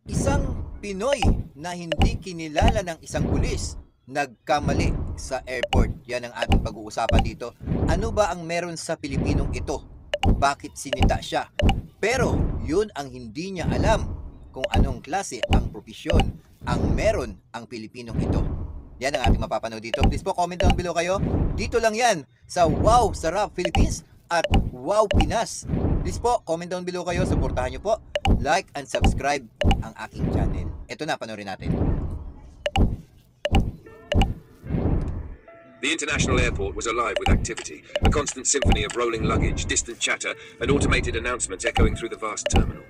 Isang Pinoy na hindi kinilala ng isang pulis nagkamali sa airport. Yan ang ating pag-uusapan dito. Ano ba ang meron sa Pilipinong ito? Bakit sinita siya? Pero yun ang hindi niya alam kung anong klase ang propesyon ang meron ang Pilipinong ito. Yan ang ating mapapanood dito. Please po comment down below kayo. Dito lang yan sa Wow Sarap Philippines at Wow Pinas. Please po comment down below kayo. Suportahan nyo po. Like and subscribe ang aking channel. Ito na, panoorin natin. The international airport was alive with activity, a constant symphony of rolling luggage, distant chatter, and automated announcements echoing through the vast terminal.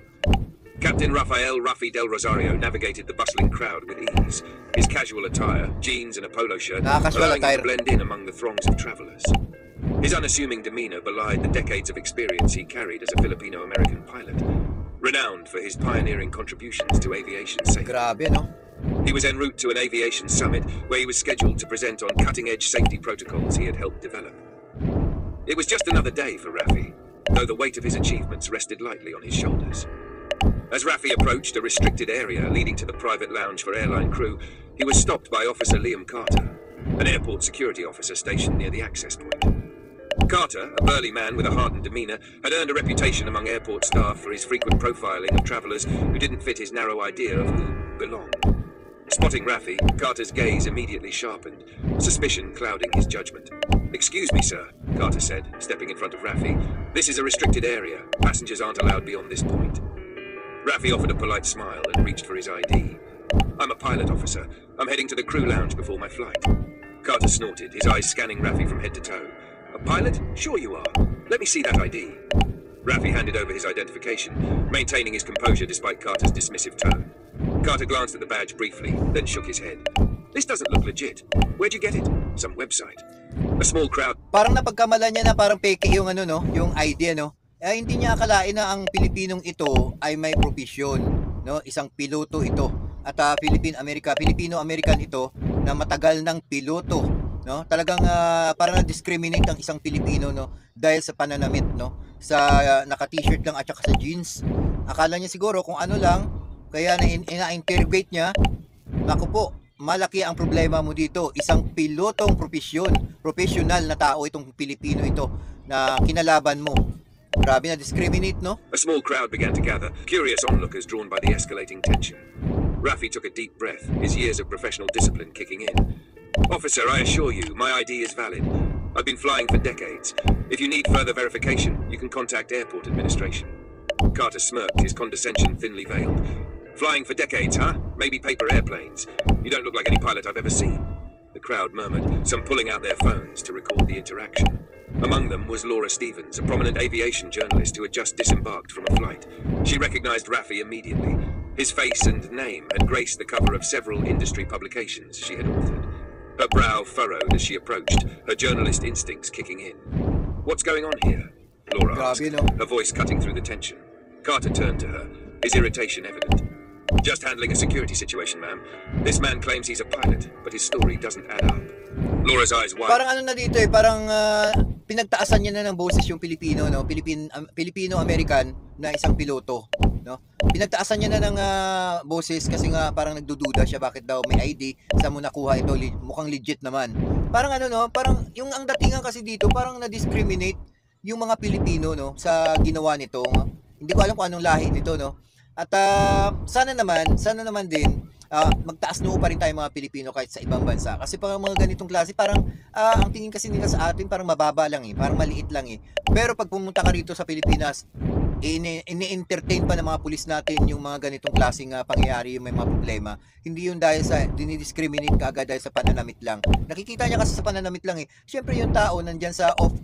Captain Rafael Rafi del Rosario navigated the bustling crowd with ease, his casual attire, jeans and a polo shirt, allowing him to blend in among the throngs of travelers. His unassuming demeanor belied the decades of experience he carried as a Filipino-American pilot, renowned for his pioneering contributions to aviation safety. Grabe, no? He was en route to an aviation summit where he was scheduled to present on cutting-edge safety protocols he had helped develop. It was just another day for Rafi, though the weight of his achievements rested lightly on his shoulders. As Rafi approached a restricted area leading to the private lounge for airline crew, he was stopped by Officer Liam Carter, an airport security officer stationed near the access point. Carter, a burly man with a hardened demeanor, had earned a reputation among airport staff for his frequent profiling of travelers who didn't fit his narrow idea of who belonged. Spotting Rafi, Carter's gaze immediately sharpened, suspicion clouding his judgment. "Excuse me, sir," Carter said, stepping in front of Rafi. "This is a restricted area. Passengers aren't allowed beyond this point." Rafi offered a polite smile and reached for his ID. "I'm a pilot officer. I'm heading to the crew lounge before my flight." Carter snorted, his eyes scanning Rafi from head to toe. "A pilot? Sure you are. Let me see that ID." Rafi handed over his identification, maintaining his composure despite Carter's dismissive tone. Carter glanced at the badge briefly, then shook his head. "This doesn't look legit. Where'd you get it? Some website." A small crowd. Parang napagkamala niya na parang fake yung ano, no, yung idea, no. Hindi niya akalain na ang Pilipinong ito ay may propesyon, no, isang piloto ito. At Filipino-American ito na matagal ng piloto, no. Talagang parang na-discriminate ang isang Pilipino, no, dahil sa pananamit, no, sa naka-t-shirt lang at saka sa jeans. Akala niya siguro kung ano lang, kaya na-interrogate niya. Naku po, malaki ang problema mo dito. Isang pilotong professional na tao itong Pilipino ito na kinalaban mo. Grabe na discriminate, no? A small crowd began to gather, curious onlookers drawn by the escalating tension. Rafi took a deep breath, his years of professional discipline kicking in. "Officer, I assure you, my ID is valid. I've been flying for decades. If you need further verification, you can contact airport administration." Carter smirked, his condescension thinly veiled. "Flying for decades, huh? Maybe paper airplanes. You don't look like any pilot I've ever seen." The crowd murmured, some pulling out their phones to record the interaction. Among them was Laura Stevens, a prominent aviation journalist who had just disembarked from a flight. She recognized Rafi immediately. His face and name had graced the cover of several industry publications she had authored. Her brow furrowed as she approached, her journalist instincts kicking in. "What's going on here?" Laura asked, her voice cutting through the tension. Carter turned to her, his irritation evident. "Just handling a security situation, ma'am. This man claims he's a pilot, but his story doesn't add up." Laura's eyes widened. Parang ano na dito parang pinagtaasan niya na ng boses yung Pilipino, no? Filipino-American na isang piloto, no? Pinagtaasan niya na ng boses kasi nga parang nagdududa siya bakit daw may ID, saan mo nakuha ito, mukhang legit naman. Parang ano, no? Parang yung ang datingan kasi dito, parang na-discriminate yung mga Pilipino, no, sa ginawa nito. Hindi ko alam kung anong lahi nito, no. At sana naman din magtaas noo pa rin tayo mga Pilipino kahit sa ibang bansa. Kasi parang mga ganitong klase, parang ang tingin kasi nila sa atin parang mababa lang parang maliit lang Pero pag pumunta ka rito sa Pilipinas, ini-entertain pa ng mga pulis natin yung mga ganitong klaseng pangyayari, yung may mga problema. Hindi yun dahil sa dinidiscriminate ka agad dahil sa pananamit lang. Nakikita niya kasi sa pananamit lang Siyempre yung tao nandyan sa off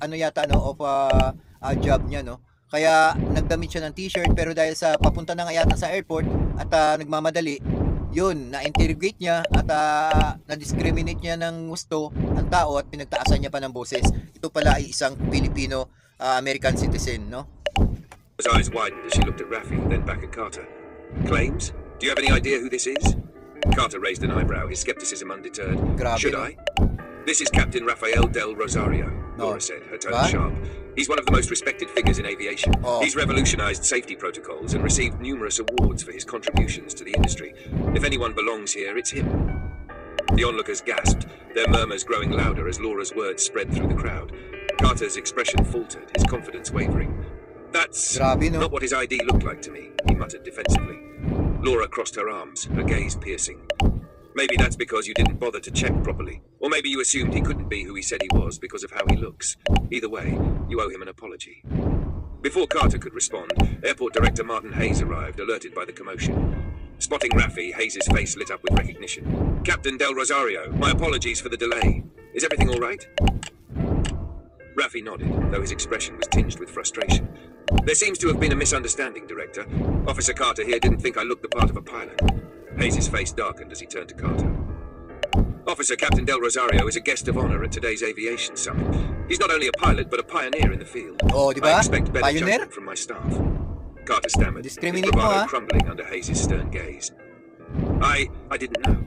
job niya, no. Kaya nagdamit siya ng t-shirt pero dahil sa papunta na nga yata sa airport at nagmamadali, yun, na-interrogate niya at na-discriminate niya ng gusto ang tao at pinagtaasan niya pa ng boses. Ito pala ay isang Filipino American citizen, no? His eyes widened as she looked at Rafi, then back at Carter. "Claims? Do you have any idea who this is?" Carter raised an eyebrow, his skepticism undeterred. Grabe, "Should no? I?" "This is Captain Rafael del Rosario," Laura said, her tone sharp. He's one of the most respected figures in aviation. Oh. He's revolutionized safety protocols and received numerous awards for his contributions to the industry. If anyone belongs here, it's him. The onlookers gasped, their murmurs growing louder as Laura's words spread through the crowd. Carter's expression faltered, his confidence wavering. That's Grabe, no? not what his ID looked like to me, he muttered defensively. Laura crossed her arms, her gaze piercing. Maybe that's because you didn't bother to check properly. Or maybe you assumed he couldn't be who he said he was because of how he looks. Either way, you owe him an apology. Before Carter could respond, Airport Director Martin Hayes arrived, alerted by the commotion. Spotting Raffi, Hayes' face lit up with recognition. Captain Del Rosario, my apologies for the delay. Is everything all right? Raffi nodded, though his expression was tinged with frustration. There seems to have been a misunderstanding, Director. Officer Carter here didn't think I looked the part of a pilot. Hayes' face darkened as he turned to Carter. Officer Captain Del Rosario is a guest of honor at today's aviation summit. He's not only a pilot, but a pioneer in the field. Oh, di ba? I expect better Pioneer? judgment from my staff. Carter stammered, his Discriminate mo, bravado ah. crumbling under Hayes' stern gaze. I didn't know.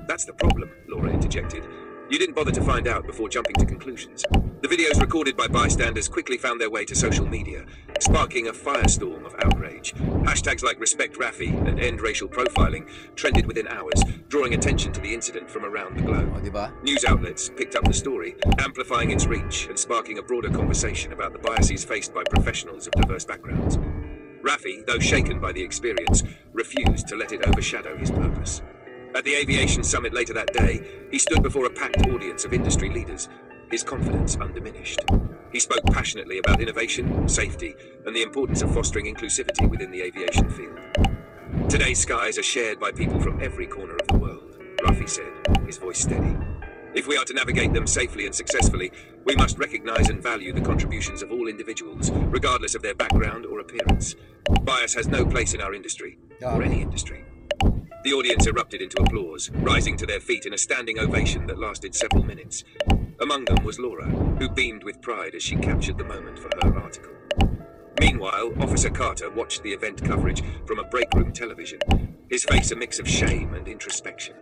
That's the problem, Laura interjected. You didn't bother to find out before jumping to conclusions. The videos recorded by bystanders quickly found their way to social media, sparking a firestorm of outrage. Hashtags like Respect Raffi and End Racial Profiling trended within hours, drawing attention to the incident from around the globe. O, di ba? News outlets picked up the story, amplifying its reach and sparking a broader conversation about the biases faced by professionals of diverse backgrounds. Raffi, though shaken by the experience, refused to let it overshadow his purpose. At the aviation summit later that day, he stood before a packed audience of industry leaders, his confidence undiminished. He spoke passionately about innovation, safety, and the importance of fostering inclusivity within the aviation field. Today's skies are shared by people from every corner of the world, Raffi said, his voice steady. If we are to navigate them safely and successfully, we must recognize and value the contributions of all individuals, regardless of their background or appearance. Bias has no place in our industry, or any industry. The audience erupted into applause, rising to their feet in a standing ovation that lasted several minutes. Among them was Laura, who beamed with pride as she captured the moment for her article. Meanwhile, Officer Carter watched the event coverage from a break room television, his face a mix of shame and introspection.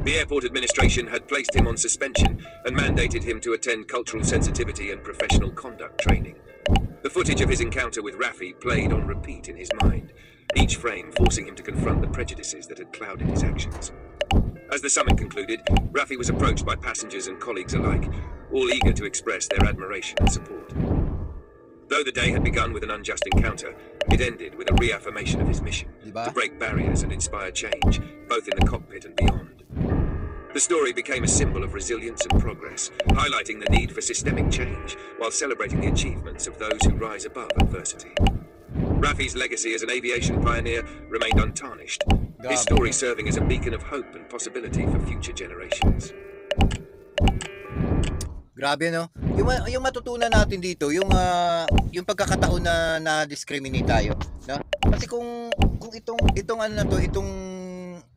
The airport administration had placed him on suspension and mandated him to attend cultural sensitivity and professional conduct training. The footage of his encounter with Raffi played on repeat in his mind, each frame forcing him to confront the prejudices that had clouded his actions. As the summit concluded, Raffi was approached by passengers and colleagues alike, all eager to express their admiration and support. Though the day had begun with an unjust encounter, it ended with a reaffirmation of his mission, Diba? to break barriers and inspire change, both in the cockpit and beyond. The story became a symbol of resilience and progress, highlighting the need for systemic change, while celebrating the achievements of those who rise above adversity. Raffi's legacy as an aviation pioneer remained untarnished, his story serving as a beacon of hope and possibility for future generations. Grabe, no? Yung matutunan natin dito, yung pagkakataon na na-discriminate tayo, no? Kasi kung itong ano na to, itong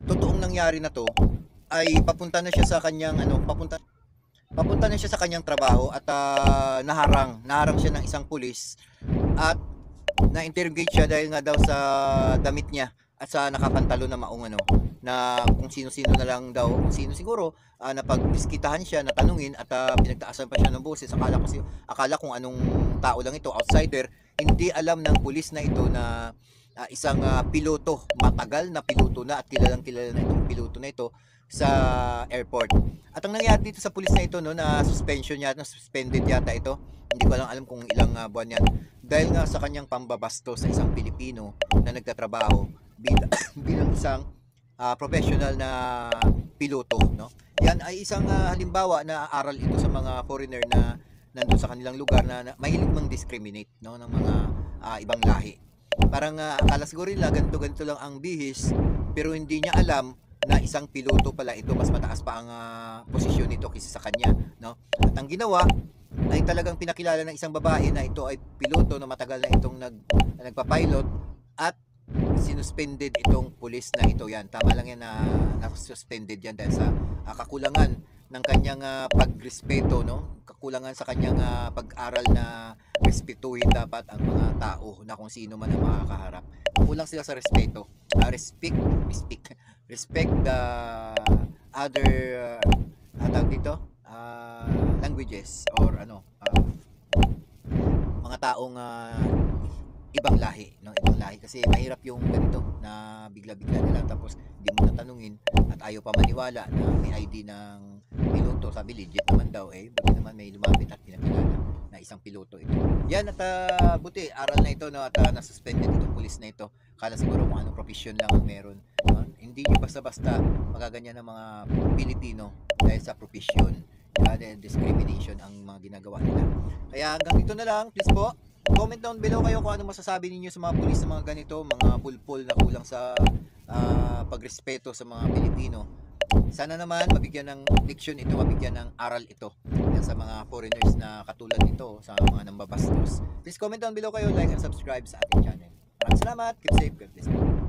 totoong nangyari na to ay papunta na siya sa kanyang papunta na siya sa kanyang trabaho at naharang siya ng isang pulis at na-interrogate siya dahil nga daw sa damit niya at sa nakapantalo na maong na kung sino-sino na lang daw, kung sino siguro napagdiskitahan siya, natanungin at pinagtaasan pa siya ng boses. Akala kung anong tao lang ito, outsider. Hindi alam ng pulis na ito na isang piloto, matagal na piloto na at kilalang-kilala na itong piloto na ito sa airport. At ang nangyari dito sa pulis na ito, no, na suspended yata ito. Hindi ko lang alam kung ilang buwan yan. Dahil nga sa kanyang pambabasto sa isang Pilipino na nagtatrabaho bilang isang professional na piloto, no? Yan ay isang halimbawa na aral ito sa mga foreigner na nandun sa kanilang lugar na mahilig mang discriminate, no, ng mga ibang lahi. Parang akala siguro nila ganito lang ang bihis, pero hindi niya alam na isang piloto pala ito, mas mataas pa ang posisyon nito kaysa sa kanya, no? At ang ginawa ay talagang pinakilala ng isang babae na ito ay piloto na matagal na itong nagpa-pilot at sinuspended itong pulis na ito. Yan, tama lang yan na suspended yan dahil sa kakulangan ng kanyang pagrespeto, no? Kakulangan sa kanyang pag-aral na respetuhin dapat ang mga tao na kung sino man ang makakaharap. Kulang sila sa respeto. Respect the other languages or mga taong ibang lahi, no? Ibang lahi kasi mahirap yung ganito na bigla-bigla na lang tapos hindi mo natanungin at ayaw pa maniwala na may ID ng piloto. Sabi legit naman daw buti naman may lumapit at pinakilala na isang piloto ito. Yan at buti aral na ito no at nasuspended itong pulis na ito. Kala siguro kung anong profession lang ang meron. No? Hindi nyo basta-basta magaganyan ng mga Pilipino dahil sa profession. Dahil discrimination ang mga ginagawa nila. Kaya hanggang dito na lang, please po. Comment down below kayo kung ano masasabi ninyo sa mga pulis na mga ganito, mga bulpol na kulang sa pagrespeto sa mga Pilipino. Sana naman mabigyan ng leksyon ito, mabigyan ng aral ito yan sa mga foreigners na katulad nito, sa mga nambabastos. Please comment down below kayo, like and subscribe sa ating channel. Maraming salamat, keep safe, God bless you.